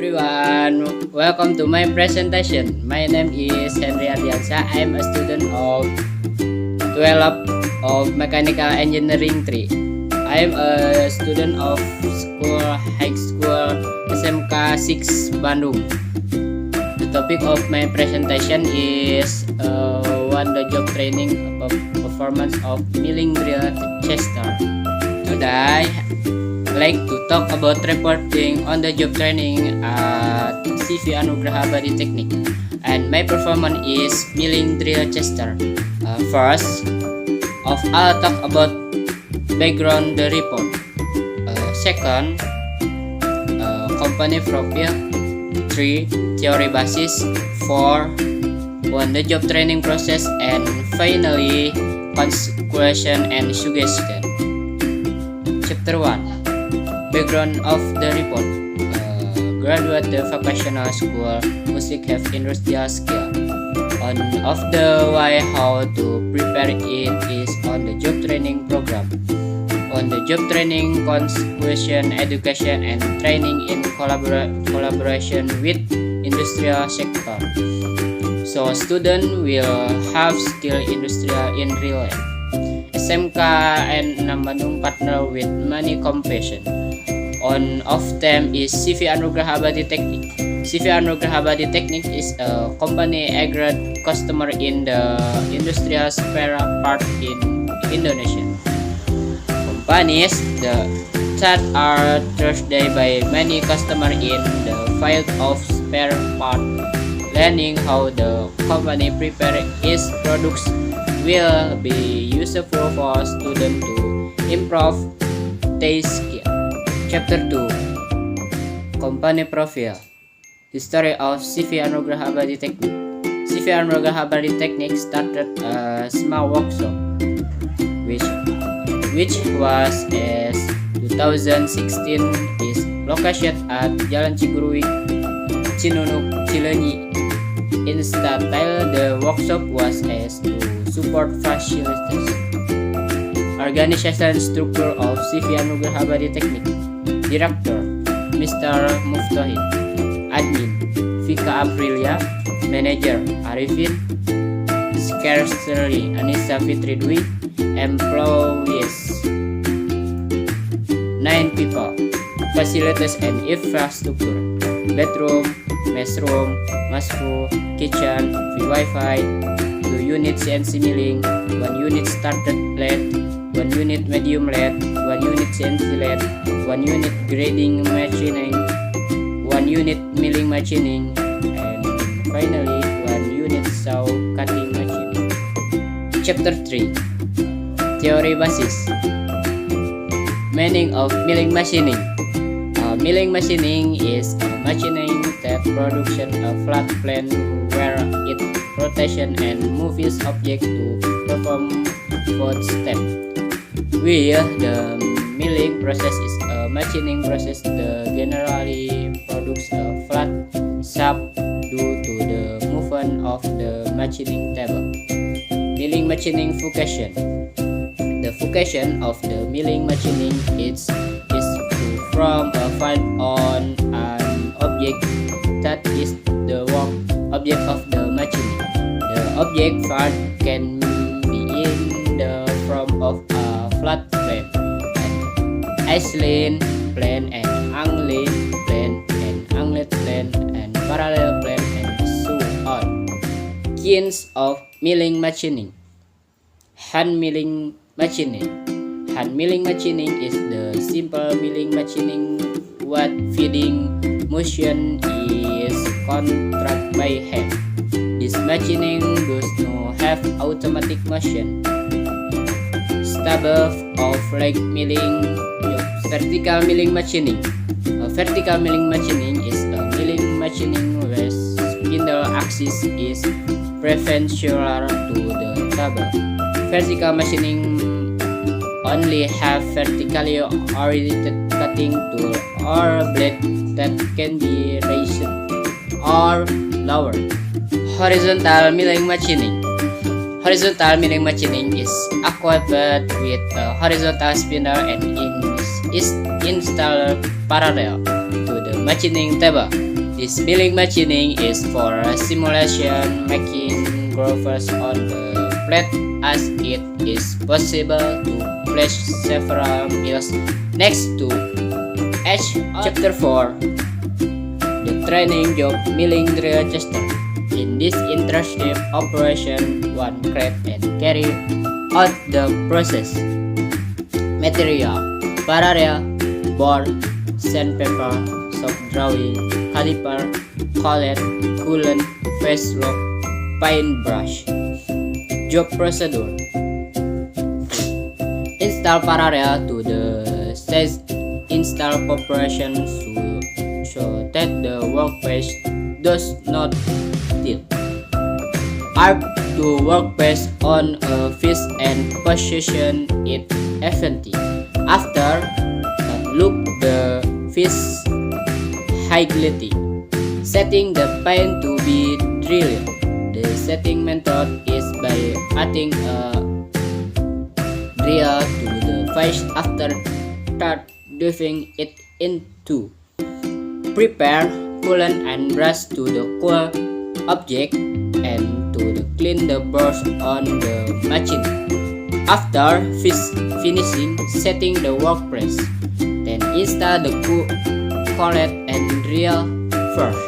everyone, welcome to my presentation. My name is Henry Ardiansa. I am a student of 12 of Mechanical Engineering 3. I am a student of high school SMK 6 Bandung. The topic of my presentation is the job training of performance of milling drill Chester. Today, like to talk about reporting on the job training at CV Anugraha Body Technique, and my performance is milling drill Chester. First of all, talk about background the report. Second, company profile. 3. Theory basis. 4. On the job training process, and finally question and suggestion. Chapter 1. Background of the report. Graduate the vocational school must have industrial skill. On of the why how to prepare it is on the job training program. On the job training question education and training in collaboration with industrial sector. So student will have skill industrial in real life. SMK and Bandung partner with many competition. One of them is CV Anugraha Body Technique. CV Anugraha Body Technique is a company agreed customer in the industrial spare part in Indonesia. Companies that are trusted by many customers in the field of spare part. Learning how the company prepare its products will be useful for students to improve their skill. Chapter 2. Company profile. History of CV Anugraha Body Technique. CV Anugraha Body Technique started a small workshop which was as 2016 is located at Jalan Ciguruik, Cinunuk, Cileunyi. Instead, the workshop was as to support facilities. Organization structure of CV Anugraha Body Technique. Director Mr. Muftohid. Admin Vika Aprilia. Manager Arifin. Secretary Anissa Fitri Dwi. Employees 9 people. Facilities and infrastructure: bedroom, messroom, masro, kitchen, free Wi-Fi, 2 unit CNC milling, 1 unit starter lathe, 1 unit medium lathe, 1 unit CNC lathe, 1 unit grading machining, 1 unit milling machining, and finally 1 unit saw cutting machining. Chapter 3. Theory basis. Meaning of milling machining. Milling machining is a machining that production a flat plane where it rotation and moves object to perform both steps. Where the milling process is a machining process that generally produces a flat shaft due to the movement of the machining table. Milling machining function. The function of the milling machining is to form a part on an object that is the work object of the machining. The object part can be in the form of a flat plane, an island plane, and angled plane, and angled plane, and parallel plane, and so on. Kinds of milling machining. Hand milling machining. Hand milling machining is the simple milling machining what feeding motion is controlled by hand. This machining does not have automatic motion. Stable of leg milling. Vertical milling machining. A vertical milling machining is a milling machining where spindle axis is perpendicular to the table. Vertical machining only have vertically oriented cutting tool or blade that can be raised or lowered. Horizontal milling machining. Horizontal milling machining is equipped with a horizontal spindle and is installed parallel to the machining table. This milling machining is for simulation, making grooves on the plate as it is possible to place several mills next to each. Chapter 4. The training job milling drill tester. In this internship operation, one grab and carry out the process. Material: pararia, board, sandpaper, soft drawing, caliper, collet, coolant, face lock, paintbrush. Job procedure: install pararia to the stage. Install compression so that the workpiece does not tilt. Arc the workpiece on a fish and position it evenly. After, look the fish highlighting. Setting the paint to be drilled. The setting method is by adding a drill to the fish after diving it into. Prepare coolant and brush to the cool object and to clean the brush on the machine. After finishing setting the workpiece, then install the collet and drill first.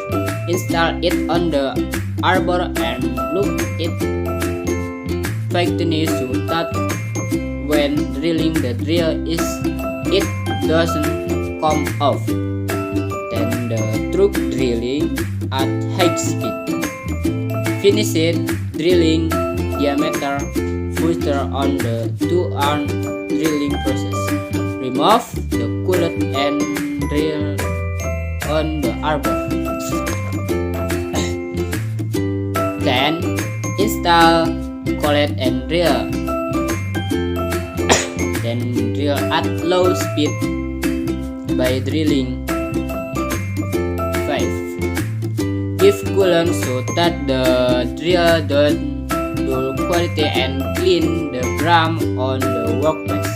Install it on the arbor and look it tightly so that when drilling the drill it doesn't come off. Then the truck drilling at high speed. Finish it drilling diameter further on the 2-arm drilling process. Remove the collet and drill on the arbor. Then install collet and drill. Then drill at low speed by drilling. 5. Give coolant so that the drill don't dull quality and clean the bram on the workpiece.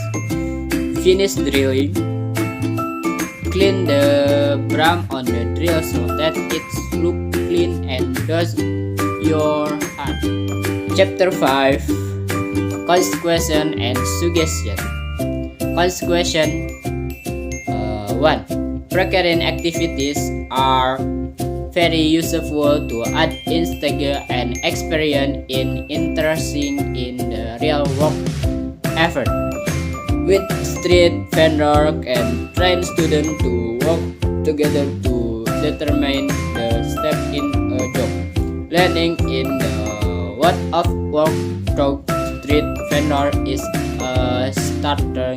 Finish drilling. Clean the bram on the drill so that it looks clean and does your hand. Chapter 5. Consequence and suggestion. Consequence 1. Recurring activities are very useful to add instigate and experience in interesting in the real work effort. With street vendor and train students to work together to determine the step in a job. Learning in the what of work through street vendor is a starter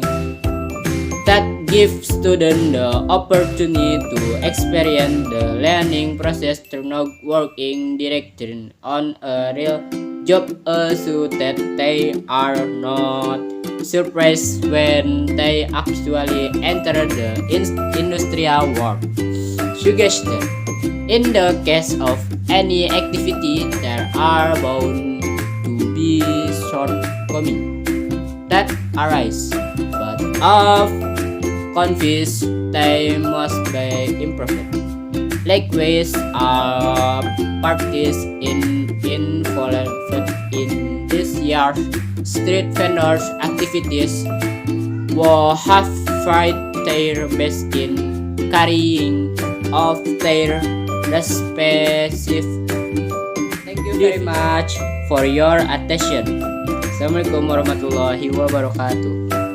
that gives students the opportunity to experience the learning process through working directly on a real job so that they are not surprised when they actually enter the industrial world. Suggestion: in the case of any activity, there are bound to be shortcomings that arise, but of confess they must be improved. Likewise, parties involved in this year's street vendors activities will have tried their best in carrying out their respective. Thank you very much for your attention. Assalamualaikum warahmatullahi wabarakatuh.